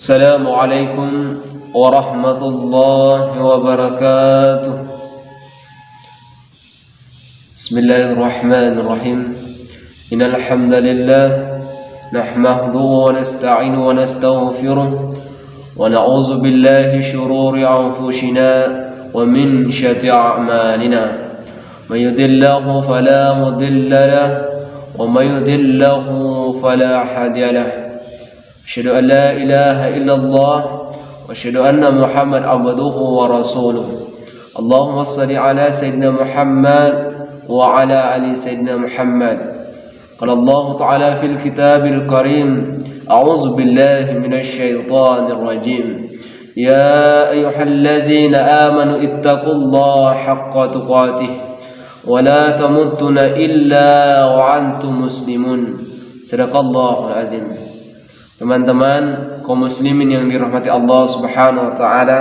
السلام عليكم ورحمة الله وبركاته. بسم الله الرحمن الرحيم. إن الحمد لله نحمده ونستعين ونستغفره ونعوذ بالله شرور أنفسنا ومن شر أعمالنا. من يضلل الله فلا مضل له ومن يضلل فلا هادي له. أشهد أن لا إله إلا الله وأشهد أن محمد عبده ورسوله. اللهم صل على سيدنا محمد وعلى آل سيدنا محمد. قال الله تعالى في الكتاب الكريم: أعوذ بالله من الشيطان الرجيم. يا أيها الذين آمنوا اتقوا الله حق تقاته ولا تموتن إلا وأنتم مسلمون. صدق الله العظيم. Teman-teman kaum muslimin yang dirahmati Allah Subhanahu wa taala,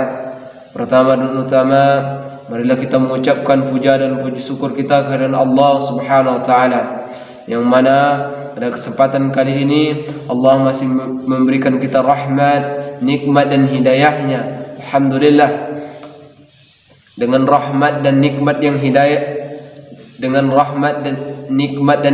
pertama dan utama marilah kita mengucapkan puja dan puji syukur kita kehadirat Allah Subhanahu wa taala, yang mana pada kesempatan kali ini Allah masih memberikan kita rahmat, nikmat dan hidayahnya. Alhamdulillah, dengan rahmat dan nikmat yang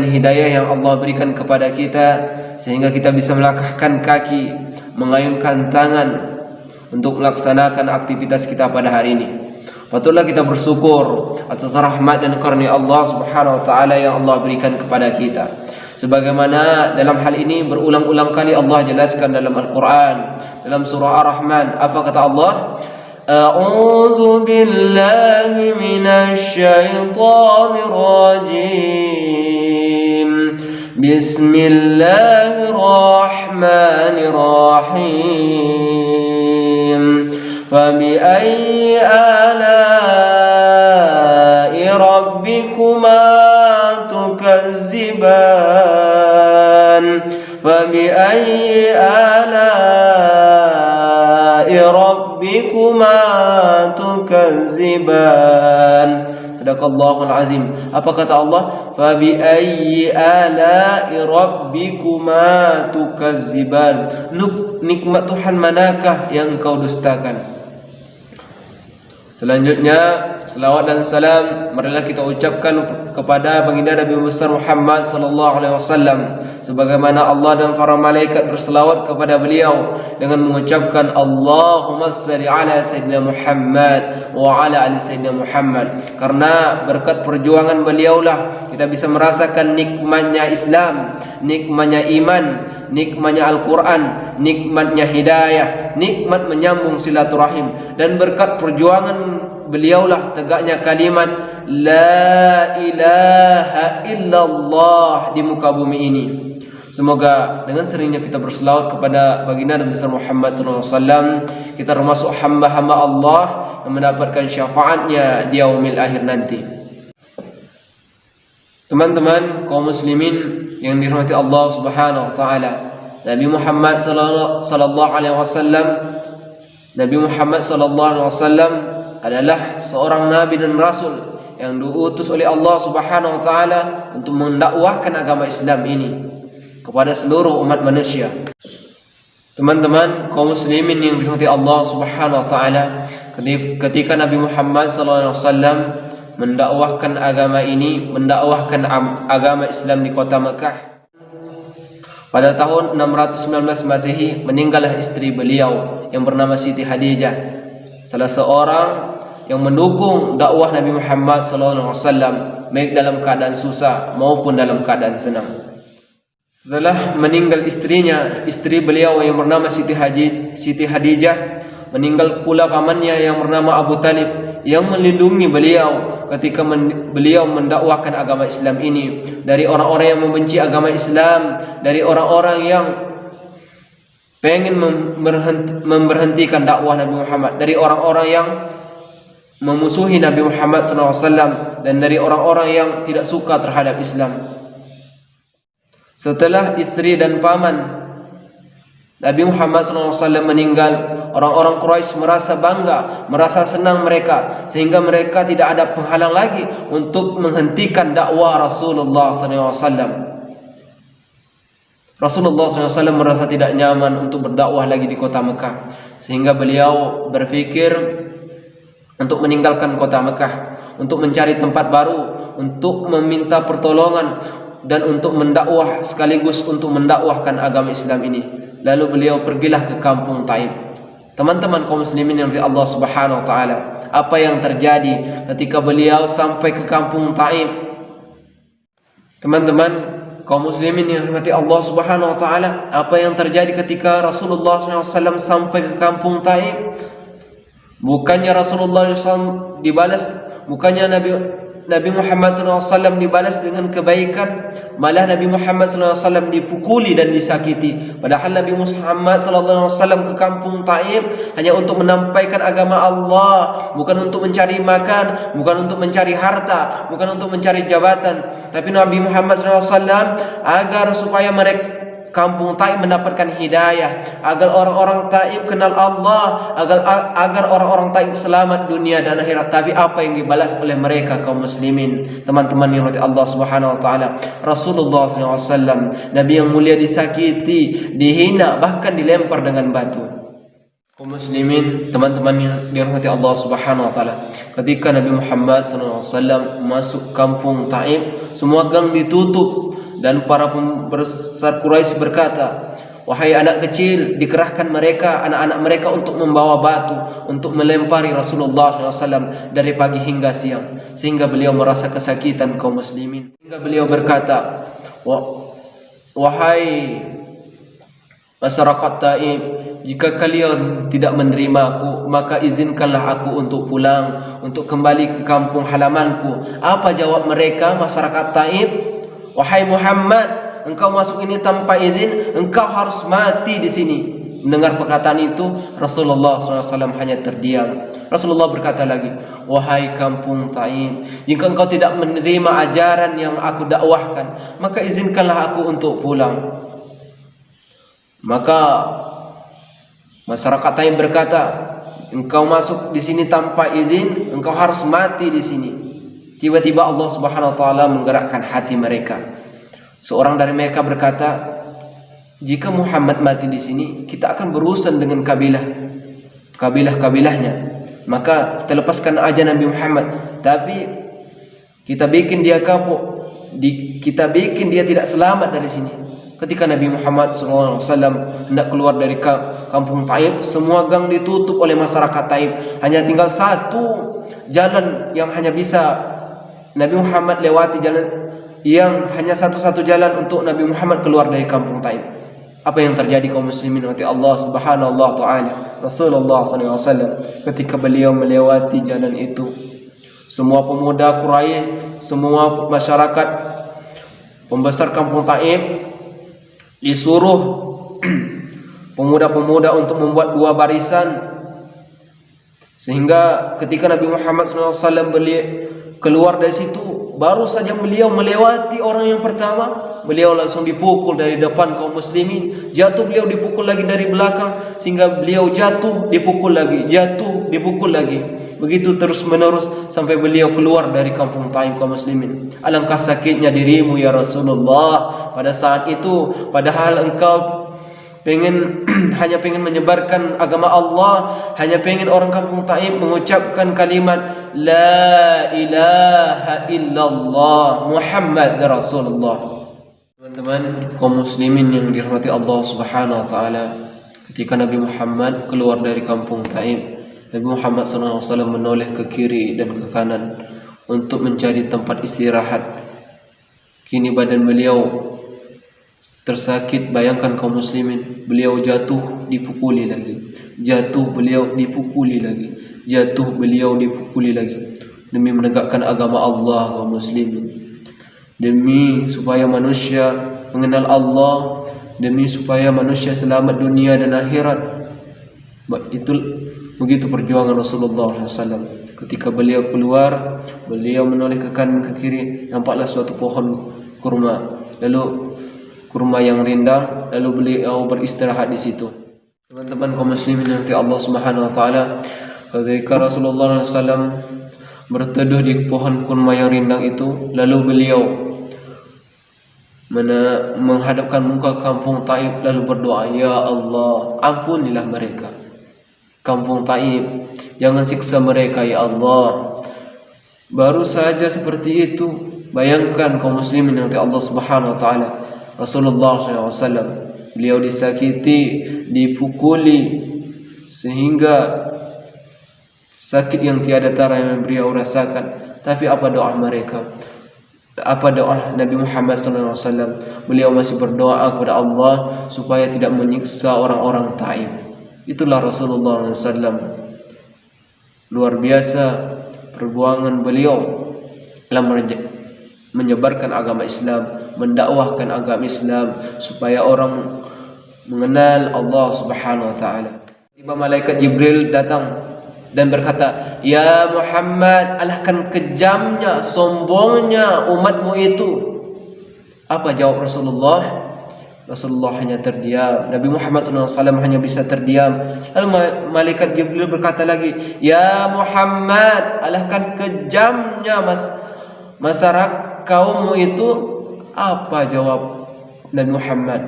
hidayah yang Allah berikan kepada kita, sehingga kita bisa melangkahkan kaki, mengayunkan tangan untuk melaksanakan aktivitas kita pada hari ini. Patutlah kita bersyukur atas rahmat dan karunia Allah Subhanahu wa taala yang Allah berikan kepada kita. Sebagaimana dalam hal ini berulang-ulang kali Allah jelaskan dalam Al-Qur'an, dalam surah Ar-Rahman, apa kata Allah? A'udzu billahi minasy syaithanir rajim. Bismillahirrahmanirrahim. Fabi'ayyi ala'i rabbikuma tukazziban. Fabi'ayyi ala'i rabbikuma tukazziban. Sadaqallahul azim. Apa kata Allah? Fabi ayyi ala'i rabbikuma tukazziban. Nikmat Tuhan manakah yang engkau dustakan? Selanjutnya, selawat dan salam marilah kita ucapkan kepada baginda Nabi besar Muhammad sallallahu alaihi wasallam, sebagaimana Allah dan para malaikat berselawat kepada beliau dengan mengucapkan Allahumma shalli ala sayyidina Muhammad wa ala ali sayyidina Muhammad. Karena berkat perjuangan beliaulah kita bisa merasakan nikmatnya Islam, nikmatnya iman, nikmatnya Al-Quran, nikmatnya hidayah, nikmat menyambung silaturahim, dan berkat perjuangan beliaulah tegaknya kalimat La ilaha illallah di muka bumi ini. Semoga dengan seringnya kita berselawat kepada baginda Nabi besar Muhammad SAW, kita termasuk hamba-hamba Allah yang mendapatkan syafaatnya di yaumil akhir nanti. Teman-teman kaum muslimin yang dirahmati Allah Subhanahu wa taala, Nabi Muhammad sallallahu alaihi wasallam adalah seorang nabi dan rasul yang diutus oleh Allah Subhanahu wa taala untuk mendakwahkan agama Islam ini kepada seluruh umat manusia. Teman-teman kaum muslimin yang dirahmati Allah Subhanahu wa taala, ketika Nabi Muhammad sallallahu alaihi wasallam mendakwahkan agama ini, mendakwahkan agama Islam di kota Mekah, pada tahun 619 Masehi meninggallah istri beliau yang bernama Siti Khadijah, salah seorang yang mendukung dakwah Nabi Muhammad SAW baik dalam keadaan susah maupun dalam keadaan senang. Setelah meninggal istrinya, istri beliau yang bernama Siti Khadijah, meninggal pula pamannya yang bernama Abu Talib yang melindungi beliau ketika beliau mendakwahkan agama Islam ini dari orang-orang yang membenci agama Islam, dari orang-orang yang pengen memberhentikan dakwah Nabi Muhammad, dari orang-orang yang memusuhi Nabi Muhammad SAW, dan dari orang-orang yang tidak suka terhadap Islam. Setelah istri dan paman Nabi Muhammad SAW meninggal, orang-orang Quraisy merasa bangga, merasa senang mereka, sehingga mereka tidak ada penghalang lagi untuk menghentikan dakwah Rasulullah SAW. Rasulullah SAW merasa tidak nyaman untuk berdakwah lagi di kota Mekah, sehingga beliau berpikir untuk meninggalkan kota Mekah, untuk mencari tempat baru, untuk meminta pertolongan dan untuk mendakwah, sekaligus untuk mendakwahkan agama Islam ini. Lalu beliau pergilah ke kampung Taif. Teman-teman kaum muslimin yang Allah Subhanahu wa taala, apa yang terjadi ketika beliau sampai ke kampung Taif? Teman-teman kaum muslimin yang dirahmati Allah Subhanahu wa taala, apa yang terjadi ketika Rasulullah SAW sampai ke kampung Taif? Bukannya Rasulullah SAW dibalas, bukannya Nabi Muhammad SAW dibalas dengan kebaikan, malah Nabi Muhammad SAW dipukuli dan disakiti. Padahal Nabi Muhammad SAW ke kampung Taif hanya untuk menampaikan agama Allah, bukan untuk mencari makan, bukan untuk mencari harta, bukan untuk mencari jabatan. Tapi Nabi Muhammad SAW agar supaya mereka kampung Taif mendapatkan hidayah, agar orang-orang Taif kenal Allah, agar orang-orang Taif selamat dunia dan akhirat. Tapi apa yang dibalas oleh mereka kaum muslimin, teman-teman yang dirahmati Allah Subhanahu wa taala? Rasulullah SAW, Nabi yang mulia, disakiti, dihina, bahkan dilempar dengan batu. Kaum muslimin, teman-teman yang dirahmati Allah Subhanahu wa taala, ketika Nabi Muhammad SAW masuk kampung Taif, semua gang ditutup. Dan para pembesar Quraisy berkata, wahai anak kecil, dikerahkan mereka, anak-anak mereka untuk membawa batu, untuk melempari Rasulullah SAW dari pagi hingga siang. Sehingga beliau merasa kesakitan kaum muslimin. Sehingga beliau berkata, wahai masyarakat Taif, jika kalian tidak menerima aku, maka izinkanlah aku untuk pulang, untuk kembali ke kampung halamanku. Apa jawab mereka, masyarakat Taif? Wahai Muhammad, engkau masuk ini tanpa izin, engkau harus mati di sini. Mendengar perkataan itu, Rasulullah SAW hanya terdiam. Rasulullah berkata lagi, wahai kampung Taif, jika engkau tidak menerima ajaran yang aku dakwahkan, maka izinkanlah aku untuk pulang. Maka masyarakat Taif berkata, engkau masuk di sini tanpa izin, engkau harus mati di sini. Tiba-tiba Allah Subhanahu wa taala menggerakkan hati mereka. Seorang dari mereka berkata, jika Muhammad mati di sini, kita akan berurusan dengan kabilahnya. Maka kita lepaskan aja Nabi Muhammad, tapi kita bikin dia kapok, kita bikin dia tidak selamat dari sini. Ketika Nabi Muhammad SAW hendak keluar dari kampung Taif, semua gang ditutup oleh masyarakat Taif. Hanya tinggal satu jalan yang hanya bisa Nabi Muhammad lewati, jalan yang hanya satu-satu jalan untuk Nabi Muhammad keluar dari kampung Taif. Apa yang terjadi kaum muslimin rahmati Allah Subhanahu wa taala? Rasulullah SAW ketika beliau melewati jalan itu, semua pemuda Quraisy, semua masyarakat pembesar kampung Taif disuruh pemuda-pemuda untuk membuat dua barisan, sehingga ketika Nabi Muhammad SAW keluar dari situ, baru saja beliau melewati orang yang pertama, beliau langsung dipukul dari depan kaum muslimin. Jatuh, beliau dipukul lagi dari belakang, sehingga beliau jatuh, dipukul lagi, jatuh, dipukul lagi. Begitu terus menerus sampai beliau keluar dari kampung Taif kaum muslimin. Alangkah sakitnya dirimu ya Rasulullah pada saat itu, padahal engkau hanya pengen menyebarkan agama Allah, hanya pengen orang kampung Taif mengucapkan kalimat La ilaha illallah Muhammad Rasulullah. Teman-teman kaum muslimin yang dirahmati Allah Subhanahu wa taala, ketika Nabi Muhammad keluar dari kampung Taif, Nabi Muhammad SAW menoleh ke kiri dan ke kanan untuk mencari tempat istirahat. Kini badan beliau tersakit. Bayangkan kaum muslimin, beliau jatuh, dipukuli lagi, jatuh, beliau dipukuli lagi, jatuh, beliau dipukuli lagi, demi menegakkan agama Allah kaum muslimin, demi supaya manusia mengenal Allah, demi supaya manusia selamat dunia dan akhirat. Itu begitu perjuangan Rasulullah SAW. Ketika beliau keluar, beliau menoleh ke kanan ke kiri, nampaklah suatu pohon kurma, lalu kurma yang rindang, lalu beliau beristirahat di situ. Teman-teman kaum muslimin yang Allah Subhanahu wa taala, ketika Rasulullah SAW berteduh di pohon kurma yang rindang itu, lalu beliau menghadapkan muka kampung Taif lalu berdoa, ya Allah, ampunilah mereka. Kampung Taif, jangan siksa mereka ya Allah. Baru saja seperti itu, bayangkan kaum muslimin yang Allah Subhanahu wa taala. Rasulullah SAW, beliau disakiti, dipukuli sehingga sakit yang tiada tara yang beliau rasakan. Tapi apa doa mereka? Apa doa Nabi Muhammad SAW? Beliau masih berdoa kepada Allah supaya tidak menyiksa orang-orang Taif. Itulah Rasulullah SAW. Luar biasa perjuangan beliau dalam menyebarkan agama Islam, mendakwahkan agama Islam supaya orang mengenal Allah Subhanahu wa taala. Tiba malaikat Jibril datang dan berkata, "Ya Muhammad, alahkan kejamnya, sombongnya umatmu itu." Apa jawab Rasulullah? Rasulullah hanya terdiam. Nabi Muhammad SAW hanya bisa terdiam. Lalu malaikat Jibril berkata lagi, "Ya Muhammad, alahkan kejamnya masyarakat kaummu itu." Apa jawab Nabi Muhammad?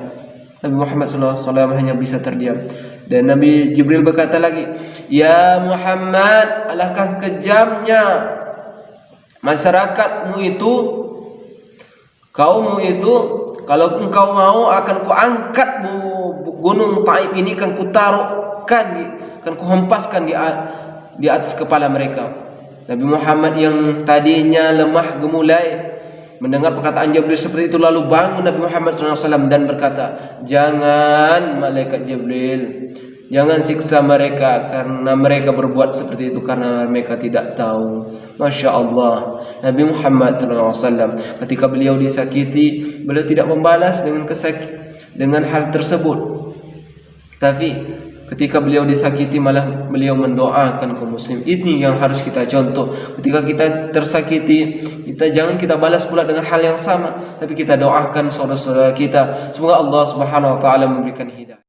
Nabi Muhammad SAW hanya bisa terdiam. Dan Nabi Jibril berkata lagi, "Ya Muhammad, alahkan kejamnya masyarakatmu itu, kaummu itu. Kalau engkau mau akan kuangkat gunung Taif ini, akan kutaruhkan, akan kuhempaskan di atas kepala mereka." Nabi Muhammad yang tadinya lemah gemulai mendengar perkataan Jibril seperti itu, lalu bangun Nabi Muhammad SAW dan berkata, "Jangan malaikat Jibril, jangan siksa mereka karena mereka berbuat seperti itu karena mereka tidak tahu." Masya Allah, Nabi Muhammad SAW ketika beliau disakiti, beliau tidak membalas dengan hal tersebut. Tapi ketika beliau disakiti malah beliau mendoakan kaum muslim. Ini yang harus kita contoh. Ketika kita tersakiti, jangan kita balas pula dengan hal yang sama, tapi kita doakan saudara-saudara kita. Semoga Allah Subhanahu wa taala memberikan hidayah.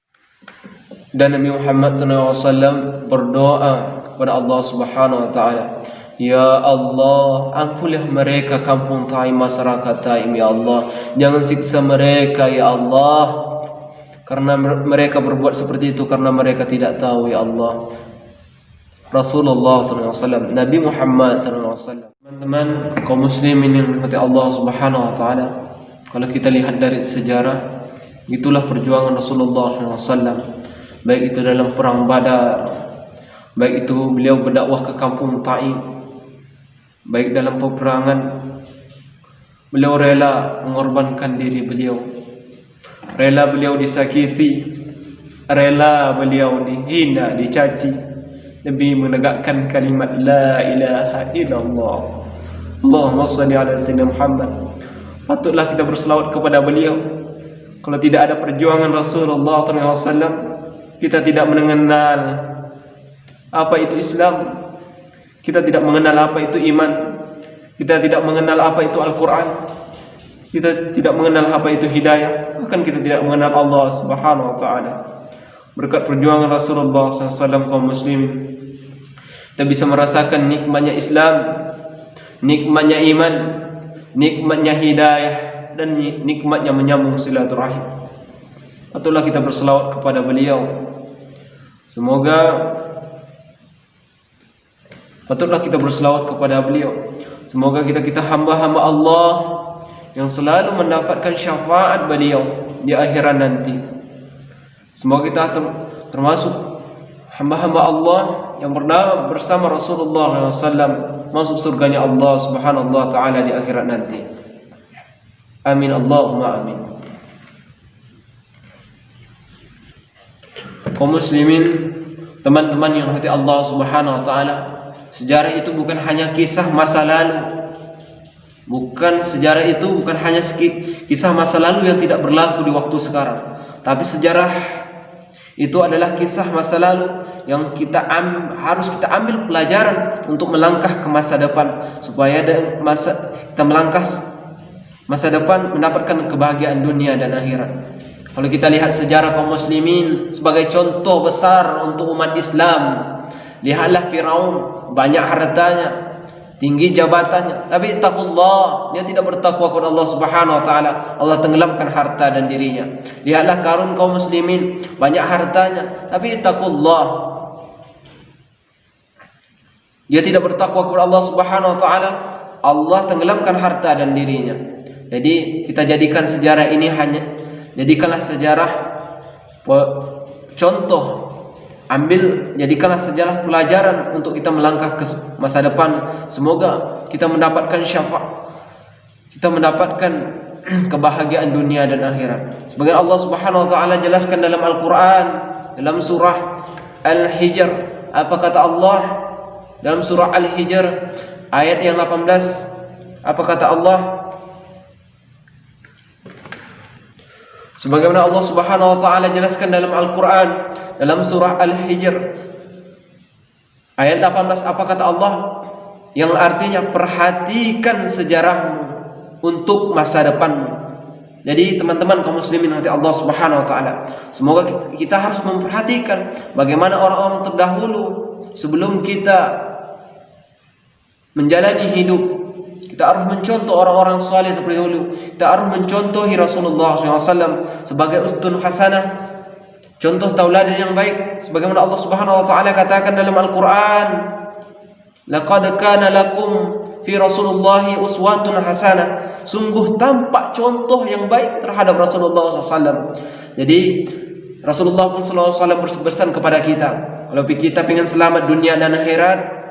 Dan Nabi Muhammad SAW berdoa kepada Allah Subhanahu wa taala, "Ya Allah, ampunilah mereka kampung Taif, masyarakat Taif ya Allah. Jangan siksa mereka ya Allah, karena mereka berbuat seperti itu karena mereka tidak tahu ya Allah." Rasulullah SAW, Nabi Muhammad SAW. Teman-teman kaum muslimin yang dirahmati Allah Subhanahu wa taala, kalau kita lihat dari sejarah, itulah perjuangan Rasulullah SAW. Baik itu dalam perang Badar, baik itu beliau berdakwah ke kampung Taif, baik dalam peperangan beliau rela mengorbankan diri beliau, rela beliau disakiti, rela beliau dihina, dicaci demi menegakkan kalimat la ilaha illallah. Allahumma shalli ala sayyidina Muhammad. Patutlah kita berselawat kepada beliau. Kalau tidak ada perjuangan Rasulullah SAW, kita tidak mengenal apa itu Islam, kita tidak mengenal apa itu iman, kita tidak mengenal apa itu Al-Quran, kita tidak mengenal apa itu hidayah, bahkan kita tidak mengenal Allah Subhanahu wa taala. Berkat perjuangan Rasulullah SAW kaum muslimin, kita bisa merasakan nikmatnya Islam, nikmatnya iman, nikmatnya hidayah, dan nikmatnya menyambung silaturahim. Patutlah kita berselawat kepada beliau. Patutlah kita berselawat kepada beliau. Semoga kita hamba-hamba Allah yang selalu mendapatkan syafaat beliau di akhirat nanti. Semoga kita termasuk hamba-hamba Allah yang pernah bersama Rasulullah SAW masuk surganya Allah Subhanahu wa taala di akhirat nanti. Amin Allahumma amin. Kaum muslimin, teman-teman yang dirahmati Allah Subhanahu wa taala, sejarah itu bukan hanya kisah masa lalu. Sejarah itu bukan hanya kisah masa lalu yang tidak berlaku di waktu sekarang. Tapi sejarah itu adalah kisah masa lalu yang harus kita ambil pelajaran untuk melangkah ke masa depan, supaya kita melangkah masa depan mendapatkan kebahagiaan dunia dan akhirat. Kalau kita lihat sejarah kaum muslimin sebagai contoh besar untuk umat Islam, lihatlah Firaun, banyak hartanya, tinggi jabatannya, tapi taqullah, dia tidak bertakwa kepada Allah Subhanahu wa taala, Allah tenggelamkan harta dan dirinya. Lihatlah Qarun kaum muslimin, banyak hartanya, tapi taqullah, dia tidak bertakwa kepada Allah Subhanahu wa taala, Allah tenggelamkan harta dan dirinya. Jadi kita jadikan sejarah ini jadikanlah sejarah contoh, jadikanlah sejarah pelajaran untuk kita melangkah ke masa depan. Semoga kita mendapatkan syafaat, kita mendapatkan kebahagiaan dunia dan akhirat. Sebagai Allah Subhanahu wa taala jelaskan dalam Al-Qur'an, dalam surah Al-Hijr, apa kata Allah dalam surah Al-Hijr ayat yang 18? Apa kata Allah? Sebagaimana Allah Subhanahu wa taala jelaskan dalam Al-Qur'an, dalam surah Al-Hijr ayat 18, apa kata Allah? Yang artinya perhatikan sejarahmu untuk masa depanmu. Jadi teman-teman kaum muslimin nanti Allah Subhanahu wa taala, semoga kita harus memperhatikan bagaimana orang-orang terdahulu sebelum kita menjalani hidup. Kita harus mencontoh orang-orang saleh seperti dulu. Kita harus mencontohi Rasulullah SAW sebagai uswatun hasanah, contoh tauladan yang baik. Sebagaimana Allah Subhanahu wa taala katakan dalam Al-Qur'an, laqad kana lakum fi Rasulullah uswatun hasanah. Sungguh tampak contoh yang baik terhadap Rasulullah SAW. Jadi Rasulullah pun SAW berpesan kepada kita, kalau kita ingin selamat dunia dan akhirat,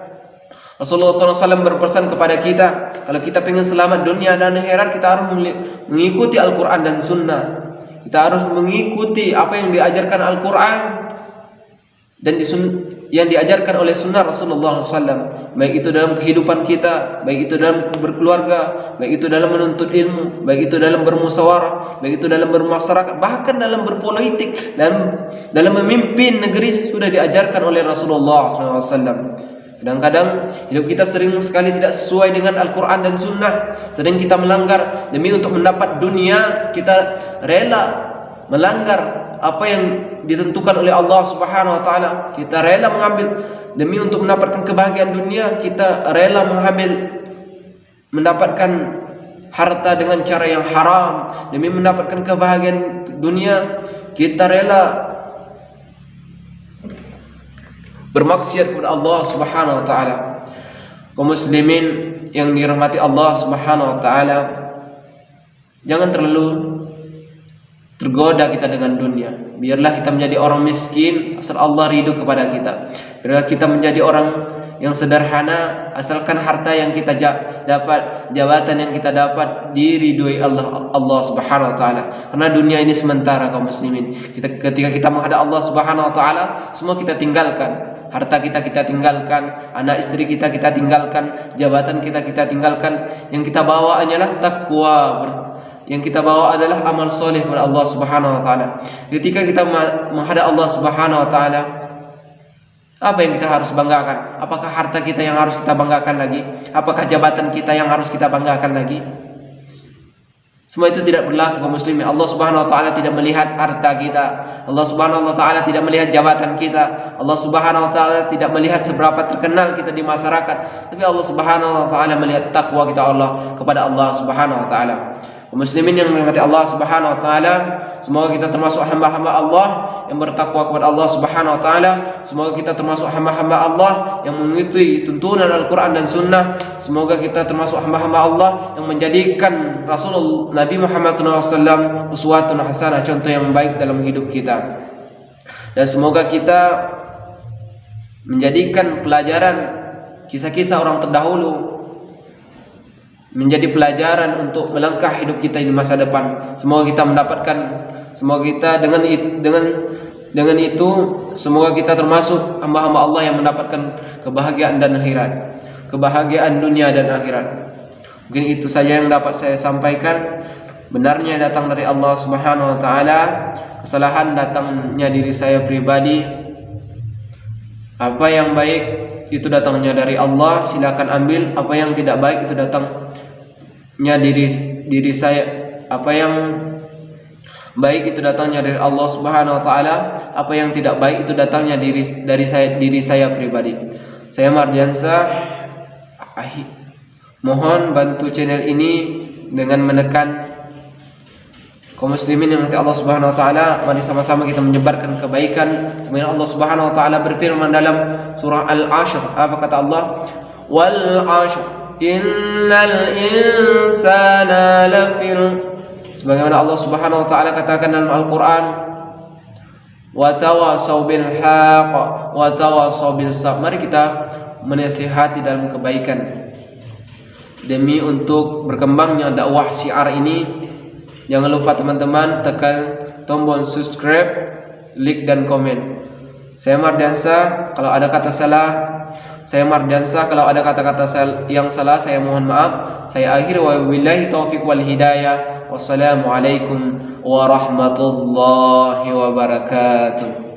Rasulullah SAW berpesan kepada kita, kalau kita ingin selamat dunia dan akhirat, kita harus mengikuti Al-Quran dan Sunnah. Kita harus mengikuti apa yang diajarkan Al-Quran dan yang diajarkan oleh Sunnah Rasulullah SAW. Baik itu dalam kehidupan kita, baik itu dalam berkeluarga, baik itu dalam menuntut ilmu, baik itu dalam bermusyawarah, baik itu dalam bermasyarakat, bahkan dalam berpolitik, dalam memimpin negeri sudah diajarkan oleh Rasulullah SAW. Kadang-kadang hidup kita sering sekali tidak sesuai dengan Al-Quran dan Sunnah. Sering kita melanggar demi untuk mendapat dunia. Kita rela melanggar apa yang ditentukan oleh Allah Subhanahu wa taala. Kita rela mengambil demi untuk mendapatkan kebahagiaan dunia. Kita rela mendapatkan harta dengan cara yang haram demi mendapatkan kebahagiaan dunia. Kita rela bermaksiat kepada Allah Subhanahu wa taala. Kaum muslimin yang dirahmati Allah Subhanahu wa taala, jangan terlalu tergoda kita dengan dunia. Biarlah kita menjadi orang miskin asal Allah ridho kepada kita. Biarlah kita menjadi orang yang sederhana asalkan harta yang kita dapat, jabatan yang kita dapat diridhoi Allah Subhanahu wa taala. Karena dunia ini sementara kaum muslimin. Ketika kita menghadap Allah Subhanahu wa taala, semua kita tinggalkan. Harta kita tinggalkan, anak istri kita tinggalkan, jabatan kita tinggalkan. Yang kita bawa hanyalah takwa, yang kita bawa adalah amal soleh kepada Allah Subhanahu wa taala. Ketika kita menghadap Allah Subhanahu wa taala, apa yang kita harus banggakan? Apakah harta kita yang harus kita banggakan lagi? Apakah jabatan kita yang harus kita banggakan lagi? Semua itu tidak berlaku kaum muslimin. Allah Subhanahu wa taala tidak melihat harta kita. Allah Subhanahu wa taala tidak melihat jabatan kita. Allah Subhanahu wa taala tidak melihat seberapa terkenal kita di masyarakat. Tapi Allah Subhanahu wa taala melihat takwa kita kepada Allah Subhanahu wa taala. Kaum muslimin yang dirahmati Allah Subhanahu wa taala, semoga kita termasuk hamba-hamba Allah yang bertakwa kepada Allah Subhanahu wa taala. Semoga kita termasuk hamba-hamba Allah yang mengikuti tuntunan Al-Quran dan Sunnah. Semoga kita termasuk hamba-hamba Allah yang menjadikan Rasulullah Nabi Muhammad SAW uswatun hasanah, contoh yang baik dalam hidup kita. Dan semoga kita menjadikan pelajaran kisah-kisah orang terdahulu menjadi pelajaran untuk melangkah hidup kita di masa depan. Semoga kita dengan itu semoga kita termasuk hamba-hamba Allah yang mendapatkan kebahagiaan dan akhirat, kebahagiaan dunia dan akhirat. Mungkin itu saja yang dapat saya sampaikan. Benarnya datang dari Allah Subhanahu wa taala, kesalahan datangnya diri saya pribadi. Apa yang baik itu datangnya dari Allah, silakan ambil. Apa yang tidak baik itu datangnya diri saya. Apa yang baik itu datangnya dari Allah Subhanahu wa taala. Apa yang tidak baik itu datangnya diri saya pribadi. Saya Mardiansyah. Mohon bantu channel ini dengan menekan kaum muslimin yang Allah Subhanahu wa taala. Mari sama-sama kita menyebarkan kebaikan. Sebenarnya Allah Subhanahu wa taala berfirman dalam surah Al-Ashr, apa kata Allah? Wal 'ashr innal insana lafil. Sebagaimana Allah Subhanahu wa taala katakan dalam Al-Qur'an, wa tawasaw bil haqq wa tawasaw bil sabr. Mari kita menasihati dalam kebaikan demi untuk berkembangnya dakwah syiar ini. Jangan lupa teman-teman tekan tombol subscribe, like dan komen. Saya Mardiansyah, kalau ada kata salah, kalau ada kata-kata yang salah saya mohon maaf. Saya akhir wa billahi taufiq wal hidayah. Wassalamualaikum warahmatullahi wabarakatuh.